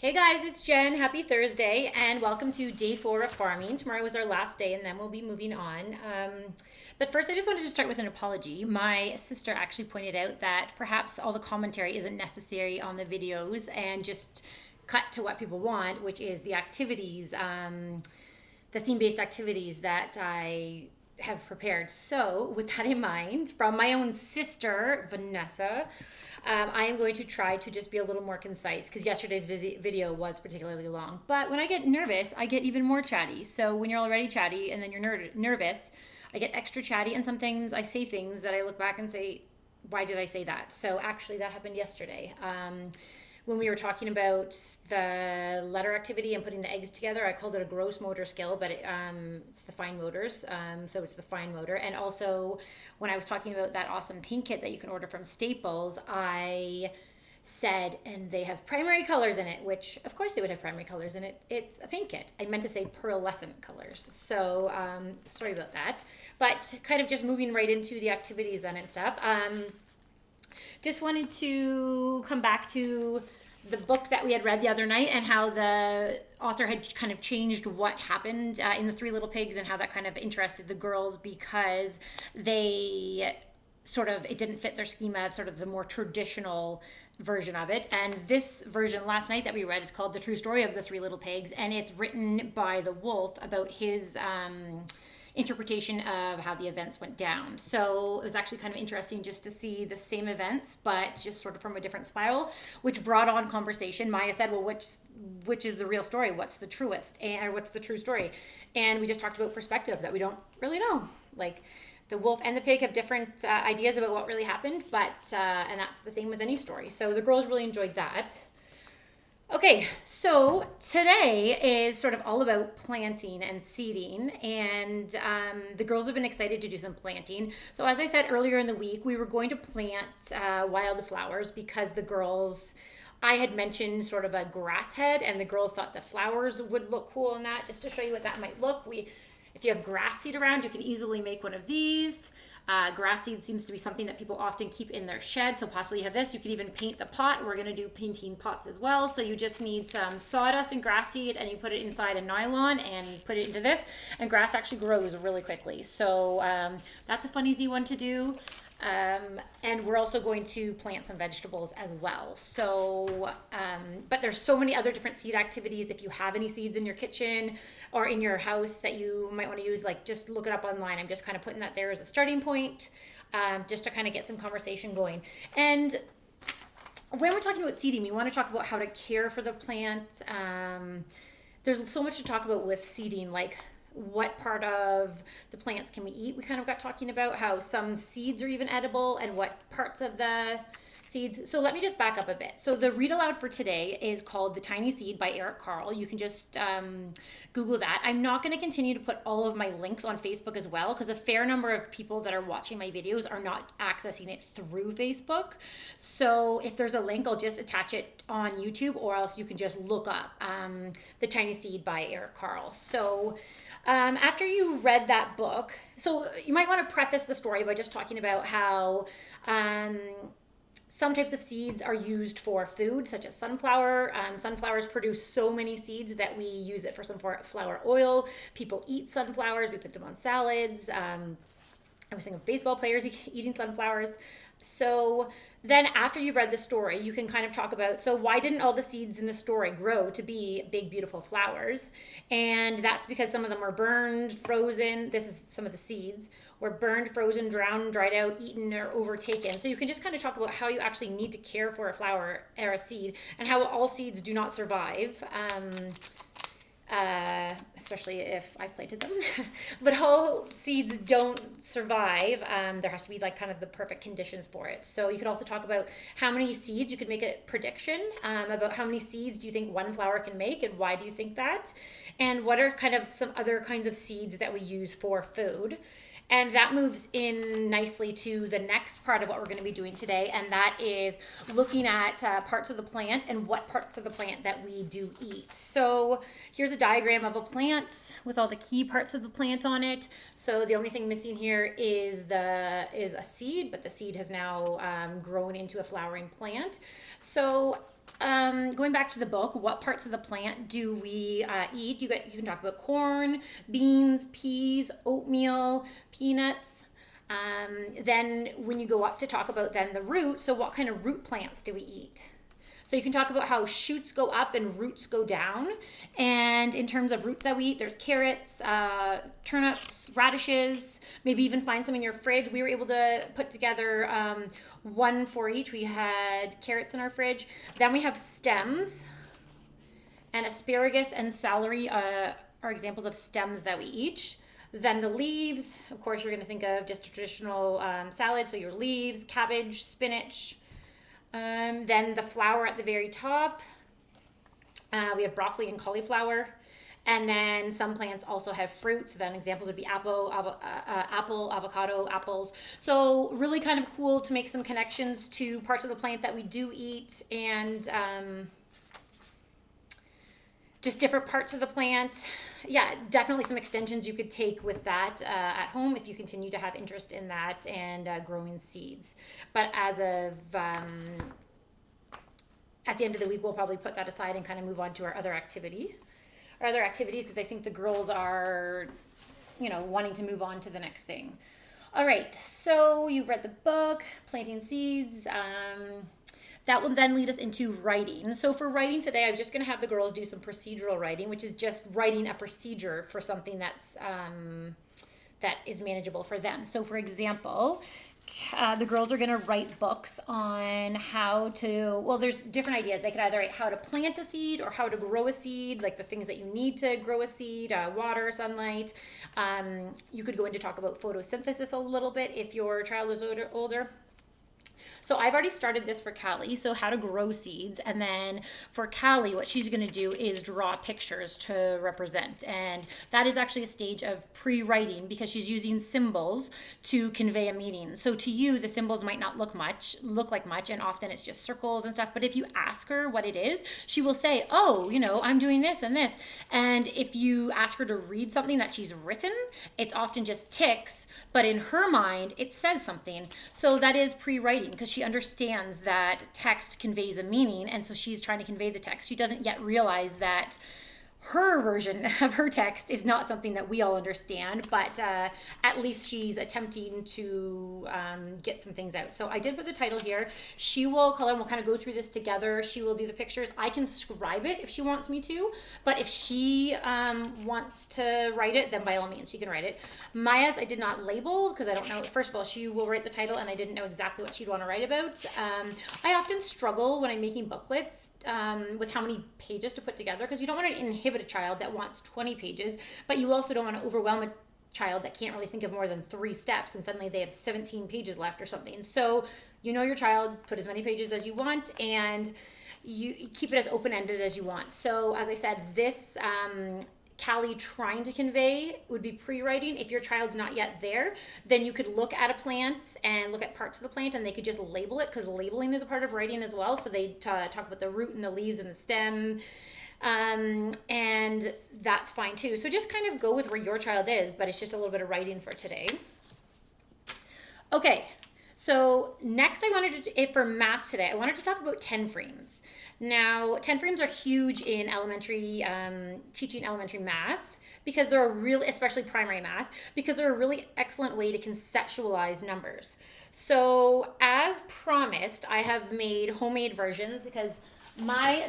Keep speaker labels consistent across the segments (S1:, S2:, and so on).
S1: Hey guys, it's Jen. Happy Thursday, and welcome to day 4 of farming. Tomorrow is our last day, and then we'll be moving on. But first, I just wanted to start with an apology. My sister actually pointed out that perhaps all the commentary isn't necessary on the videos and just cut to what people want, which is the activities, the theme-based activities that I have prepared. So, with that in mind, from my own sister, Vanessa, I am going to try to just be a little more concise because yesterday's video was particularly long. But when I get nervous, I get even more chatty. So when you're already chatty and then you're nervous, I get extra chatty. And sometimes I say things that I look back and say, why did I say that? So actually that happened yesterday. When we were talking about the letter activity and putting the eggs together, I called it a gross motor skill, but it's the fine motors. So it's the fine motor. And also, when I was talking about that awesome paint kit that you can order from Staples, I said, and they have primary colors in it, which of course they would have primary colors in it. It's a paint kit. I meant to say pearlescent colors. So sorry about that. But kind of just moving right into the activities then and stuff. Just wanted to come back to the book that we had read the other night and how the author had kind of changed what happened in the Three Little Pigs and how that kind of interested the girls because they it didn't fit their schema of sort of the more traditional version of it. And this version last night that we read is called The True Story of the Three Little Pigs, and it's written by the Wolf about his interpretation of how the events went down. So it was actually kind of interesting just to see the same events, but just sort of from a different spiral, which brought on conversation. Maya said, well, which is the real story? What's the truest? Or what's the true story? And we just talked about perspective, that we don't really know. Like, the wolf and the pig have different ideas about what really happened, but and that's the same with any story. So the girls really enjoyed that. Okay, so today is sort of all about planting and seeding, and the girls have been excited to do some planting. So as I said earlier in the week, we were going to plant wildflowers because I had mentioned sort of a grass head, and the girls thought the flowers would look cool in that. Just to show you what that might look, if you have grass seed around, you can easily make one of these. Grass seed seems to be something that people often keep in their shed, so possibly you have this. You could even paint the pot. We're going to do painting pots as well. So you just need some sawdust and grass seed, and you put it inside a nylon and put it into this, and grass actually grows really quickly. So that's a fun, easy one to do. And we're also going to plant some vegetables as well. So, but there's so many other different seed activities. If you have any seeds in your kitchen or in your house that you might want to use, like just look it up online. I'm just kind of putting that there as a starting point, just to kind of get some conversation going. And when we're talking about seeding, we want to talk about how to care for the plant. There's so much to talk about with seeding, like what part of the plants can we eat. We kind of got talking about how some seeds are even edible and what parts of the seeds. So let me just back up a bit. So the read aloud for today is called The Tiny Seed by Carle. You can just Google that. I'm not going to continue to put all of my links on Facebook as well because a fair number of people that are watching my videos are not accessing it through Facebook. So if there's a link, I'll just attach it on YouTube, or else you can just look up The Tiny Seed by Carle. So after you read that book, so you might want to preface the story by just talking about how some types of seeds are used for food, such as sunflower. Sunflowers produce so many seeds that we use it for sunflower oil. People eat sunflowers. We put them on salads. I was thinking of baseball players eating sunflowers. So then after you've read the story, you can kind of talk about, so why didn't all the seeds in the story grow to be big, beautiful flowers? And that's because some of them were burned, frozen. This is some of the seeds were burned, frozen, drowned, dried out, eaten, or overtaken. So you can just kind of talk about how you actually need to care for a flower or a seed, and how all seeds do not survive. Especially if I've planted them. But all seeds don't survive. There has to be like kind of the perfect conditions for it. So you could also talk about how many seeds. You could make a prediction about how many seeds do you think one flower can make, and why do you think that? And what are kind of some other kinds of seeds that we use for food? And that moves in nicely to the next part of what we're going to be doing today, and that is looking at parts of the plant and what parts of the plant that we do eat. So here's a diagram of a plant with all the key parts of the plant on it. So the only thing missing here is a seed, but the seed has now grown into a flowering plant. So going back to the book, what parts of the plant do we eat? You can talk about corn, beans, peas, oatmeal, peanuts. Then when you go up to talk about then the root, so what kind of root plants do we eat? So you can talk about how shoots go up and roots go down. And in terms of roots that we eat, there's carrots, turnips, radishes, maybe even find some in your fridge. We were able to put together one for each. We had carrots in our fridge. Then we have stems, and asparagus and celery are examples of stems that we eat. Then the leaves, of course, you're going to think of just traditional salad. So your leaves, cabbage, spinach. Then the flower at the very top. We have broccoli and cauliflower. And then some plants also have fruits. Then examples would be apple, avocado, apples. So really kind of cool to make some connections to parts of the plant that we do eat, and just different parts of the plant. Yeah, definitely some extensions you could take with that at home if you continue to have interest in that and growing seeds. But as of at the end of the week, we'll probably put that aside and kind of move on to our other activities, because I think the girls are, wanting to move on to the next thing. All right, so you've read the book, planting seeds. That will then lead us into writing. So for writing today, I'm just going to have the girls do some procedural writing, which is just writing a procedure for something that is manageable for them. So for example, the girls are going to write books on how to, there's different ideas. They could either write how to plant a seed or how to grow a seed, like the things that you need to grow a seed, water, sunlight. You could go in to talk about photosynthesis a little bit if your child is older. So I've already started this for Carle, so how to grow seeds. And then for Carle, what she's going to do is draw pictures to represent. And that is actually a stage of pre-writing because she's using symbols to convey a meaning. So to you, the symbols might not look like much, and often it's just circles and stuff. But if you ask her what it is, she will say, oh, I'm doing this and this. And if you ask her to read something that she's written, it's often just ticks, but in her mind, it says something. So that is pre-writing because she understands that text conveys a meaning, and so she's trying to convey the text. She doesn't yet realize that her version of her text is not something that we all understand, but at least she's attempting to get some things out. So I did put the title here. She will color, and we'll kind of go through this together. She will do the pictures. I can scribe it if she wants me to, but if she wants to write it, then by all means, she can write it. Maya's I did not label because I don't know. First of all, she will write the title, and I didn't know exactly what she'd want to write about. I often struggle when I'm making booklets with how many pages to put together, because you don't want to inhibit a child that wants 20 pages, but you also don't want to overwhelm a child that can't really think of more than 3 steps and suddenly they have 17 pages left or something. So your child, put as many pages as you want, and you keep it as open-ended as you want. So as I said, this Carle trying to convey would be pre-writing. If your child's not yet there, then you could look at a plant and look at parts of the plant, and they could just label it, because labeling is a part of writing as well. So they talk about the root and the leaves and the stem, and that's fine too. So just kind of go with where your child is, but it's just a little bit of writing for today. Okay, so next for math today, I wanted to talk about 10 frames. Now, 10 frames are huge in elementary, teaching elementary math, because they're especially primary math, because they're a really excellent way to conceptualize numbers. So as promised, I have made homemade versions, because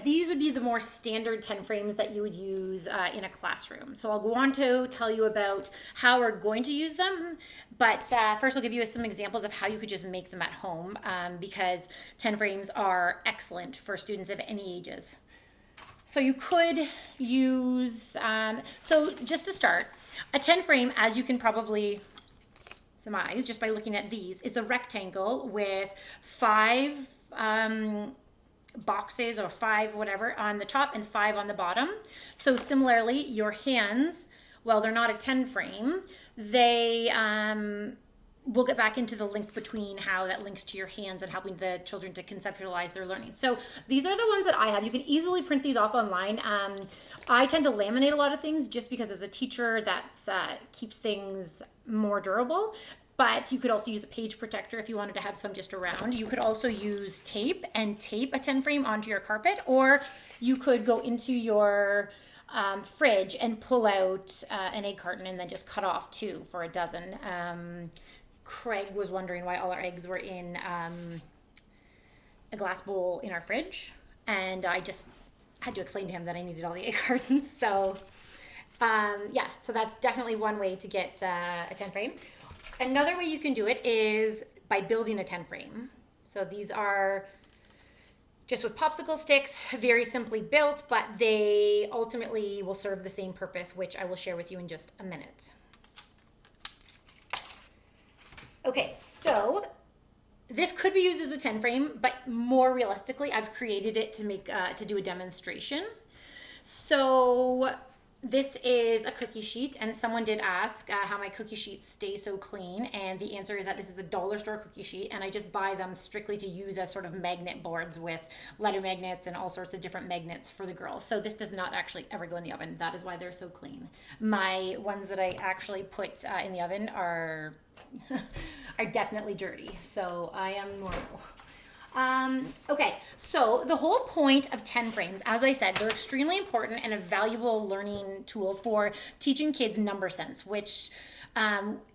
S1: these would be the more standard 10 frames that you would use in a classroom. So I'll go on to tell you about how we're going to use them, but first I'll give you some examples of how you could just make them at home, because 10 frames are excellent for students of any ages. So you could use, so just to start, a 10 frame, as you can probably surmise just by looking at these, is a rectangle with 5 boxes or 5 whatever on the top and 5 on the bottom. So similarly, your hands, well, they're not a 10 frame, they we'll get back into the link between how that links to your hands and helping the children to conceptualize their learning. So these are the ones that I have. You can easily print these off online. I tend to laminate a lot of things just because as a teacher, that keeps things more durable. but you could also use a page protector if you wanted to have some just around. You could also use tape and tape a 10 frame onto your carpet, or you could go into your fridge and pull out an egg carton and then just cut off 2 for a dozen. Craig was wondering why all our eggs were in a glass bowl in our fridge, and I just had to explain to him that I needed all the egg cartons. So yeah, so that's definitely one way to get a 10 frame. Another way you can do it is by building a 10 frame. So these are just with popsicle sticks, very simply built, but they ultimately will serve the same purpose, which I will share with you in just a minute. Okay, so this could be used as a 10 frame, but more realistically, I've created it to make to do a demonstration. So this is a cookie sheet, and someone did ask how my cookie sheets stay so clean, and the answer is that this is a dollar store cookie sheet, and I just buy them strictly to use as sort of magnet boards with letter magnets and all sorts of different magnets for the girls. So this does not actually ever go in the oven. That is why they're so clean. My ones that I actually put in the oven are are definitely dirty, so I am normal. Okay, so the whole point of 10 frames, as I said, they're extremely important and a valuable learning tool for teaching kids number sense, which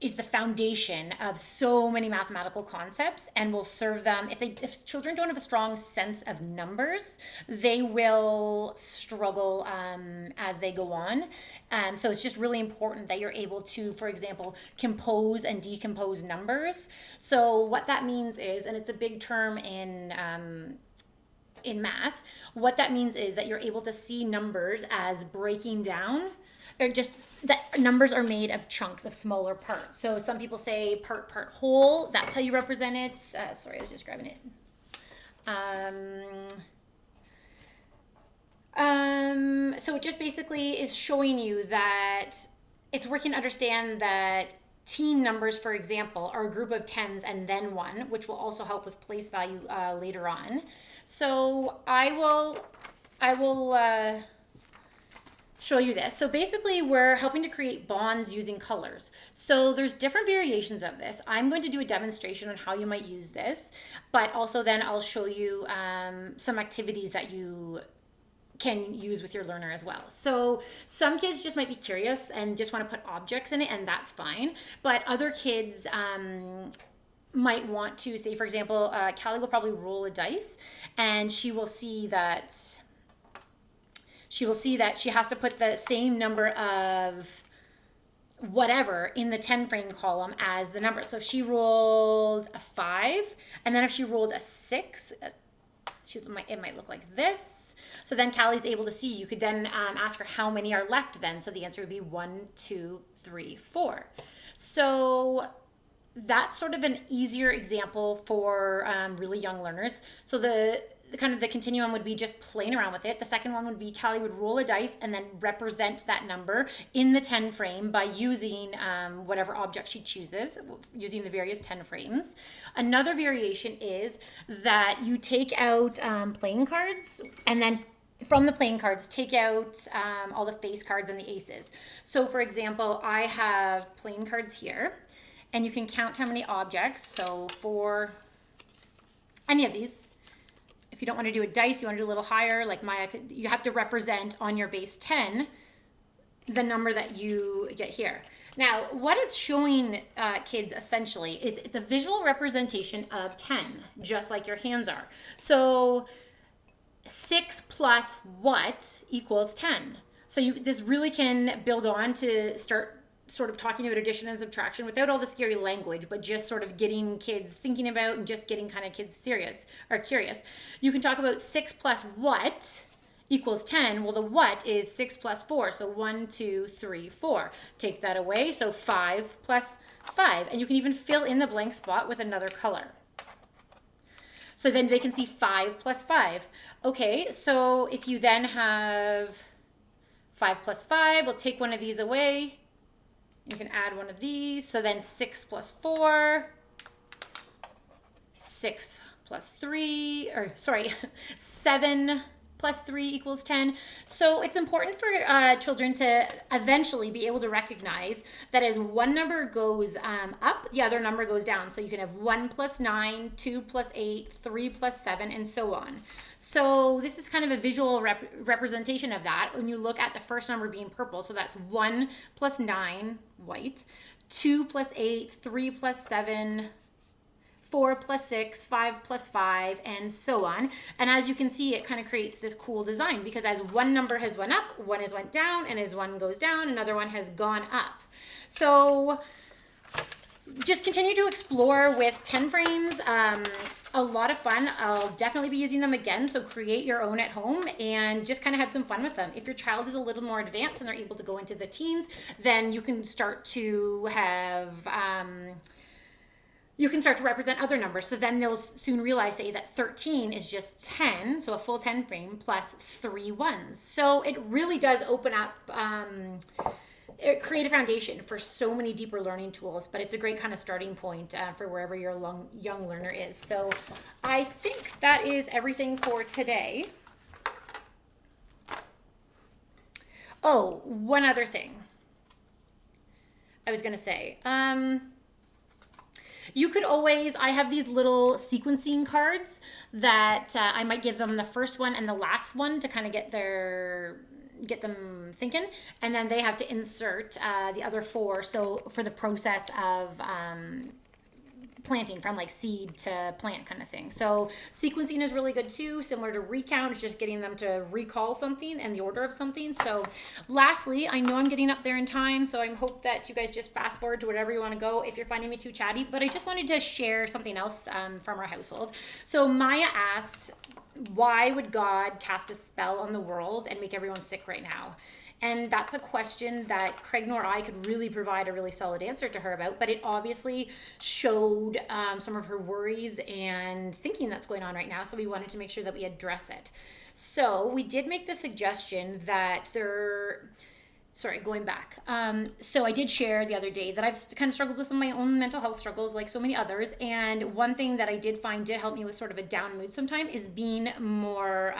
S1: is the foundation of so many mathematical concepts, and will serve them. If children don't have a strong sense of numbers, they will struggle as they go on. So it's just really important that you're able to, for example, compose and decompose numbers. So what that means is, and it's a big term in math, what that means is that you're able to see numbers as breaking down, or just that numbers are made of chunks of smaller parts. So some people say part whole. That's how you represent it. Sorry, I was just grabbing it. So it just basically is showing you that it's working to understand that teen numbers, for example, are a group of tens and then 1, which will also help with place value later on. So I will show you this. So basically we're helping to create bonds using colors. So there's different variations of this. I'm going to do a demonstration on how you might use this, but also then I'll show you some activities that you can use with your learner as well. So some kids just might be curious and just want to put objects in it, and that's fine. But other kids might want to, say for example, Carle will probably roll a dice, and she will see that she has to put the same number of whatever in the 10 frame column as the number. So if she rolled a 5, and then if she rolled a 6, it might look like this. So then Carle's able to see. You could then ask her how many are left then. So the answer would be 1, 2, 3, 4. So that's sort of an easier example for really young learners. So the kind of the continuum would be just playing around with it. The second one would be Carle would roll a dice and then represent that number in the 10 frame by using whatever object she chooses, using the various 10 frames. Another variation is that you take out playing cards, and then from the playing cards, take out all the face cards and the aces. So for example, I have playing cards here, and you can count how many objects. So for any of these, if you don't want to do a dice, you want to do a little higher, like Maya, you have to represent on your base 10 the number that you get here. Now, what it's showing kids essentially is it's a visual representation of 10, just like your hands are. So 6 plus what equals 10. So this really can build on to start sort of talking about addition and subtraction without all the scary language, but just sort of getting kids thinking about and just getting kind of kids serious or curious. You can talk about 6 plus what equals 10. Well, the what is 6 plus 4. So 1, 2, 3, 4. Take that away. So 5 plus 5. And you can even fill in the blank spot with another color. So then they can see 5 plus 5. Okay, so if you then have 5 plus 5, we'll take one of these away. You can add one of these. So then 6 plus 4, 6 plus 3, or sorry, 7 plus 3 equals 10. So it's important for children to eventually be able to recognize that as one number goes up, the other number goes down. So you can have 1 plus 9, 2 plus 8, 3 plus 7, and so on. So this is kind of a visual representation of that when you look at the first number being purple. So that's 1 plus 9, white, 2 plus 8, 3 plus 7, 4 plus 6, 5 plus 5, and so on. And as you can see, it kind of creates this cool design because as one number has went up, one has went down, and as one goes down, another one has gone up. So just continue to explore with 10 frames. A lot of fun. I'll definitely be using them again, so create your own at home and just kind of have some fun with them. If your child is a little more advanced and they're able to go into the teens, then you can start to have you can start to represent other numbers. So then they'll soon realize, say, that 13 is just 10, so a full 10 frame plus 3 ones. So it really does open up, create a foundation for so many deeper learning tools, but it's a great kind of starting point for wherever your young learner is. So I think that is everything for today. Oh, one other thing I was going to say. You could always, I have these little sequencing cards that I might give them the first one and the last one to kind of get them thinking, and then they have to insert the other 4. So for the process of planting from like seed to plant kind of thing. So sequencing is really good too, similar to recount. It's just getting them to recall something and the order of something. So lastly, I know I'm getting up there in time, so I hope that you guys just fast forward to wherever you want to go if you're finding me too chatty, but I just wanted to share something else from our household. So Maya asked, why would God cast a spell on the world and make everyone sick right now? And that's a question that Craig nor I could really provide a really solid answer to her about, but it obviously showed some of her worries and thinking that's going on right now, so we wanted to make sure that we address it. So we did make the suggestion that going back. So I did share the other day that I've kind of struggled with some of my own mental health struggles like so many others. And one thing that I did find did help me with sort of a down mood sometimes is being more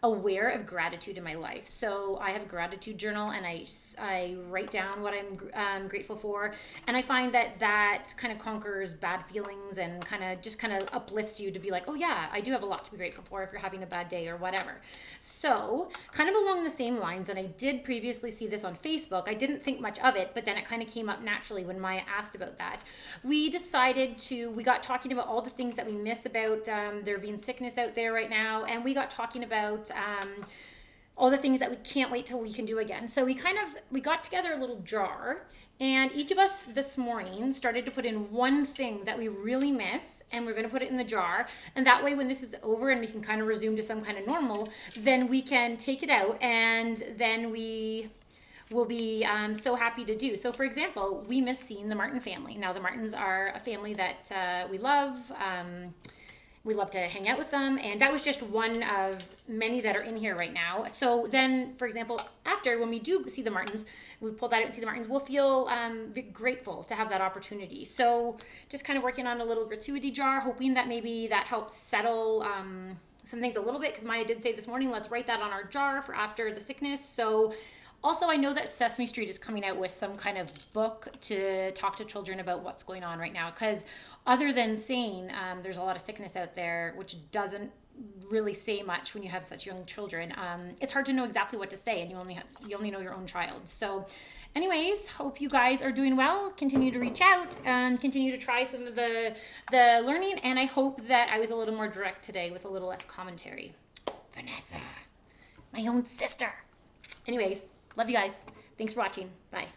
S1: aware of gratitude in my life. So I have a gratitude journal and I write down what I'm grateful for. And I find that kind of conquers bad feelings and kind of uplifts you to be like, oh yeah, I do have a lot to be grateful for if you're having a bad day or whatever. So kind of along the same lines, and I did previously see this on Facebook, I didn't think much of it, but then it kind of came up naturally when Maya asked about that. We got talking about all the things that we miss about there being sickness out there right now, and we got talking about all the things that we can't wait till we can do again. So we got together a little jar, and each of us this morning started to put in one thing that we really miss, and we're going to put it in the jar. And that way, when this is over and we can kind of resume to some kind of normal, then we can take it out, and then we will be so happy to do. So for example, we miss seeing the Martin family. Now the Martins are a family that we love. We love to hang out with them, and that was just one of many that are in here right now. So then, for example, after, when we do see the Martins, we pull that out and see the Martins, we'll feel grateful to have that opportunity. So just kind of working on a little gratuity jar, hoping that maybe that helps settle some things a little bit, because Maya did say this morning, let's write that on our jar for after the sickness. So also, I know that Sesame Street is coming out with some kind of book to talk to children about what's going on right now, because other than saying there's a lot of sickness out there, which doesn't really say much when you have such young children, it's hard to know exactly what to say, and you only know your own child. So anyways, hope you guys are doing well. Continue to reach out and continue to try some of the learning, and I hope that I was a little more direct today with a little less commentary. Vanessa, my own sister. Anyways, love you guys. Thanks for watching. Bye.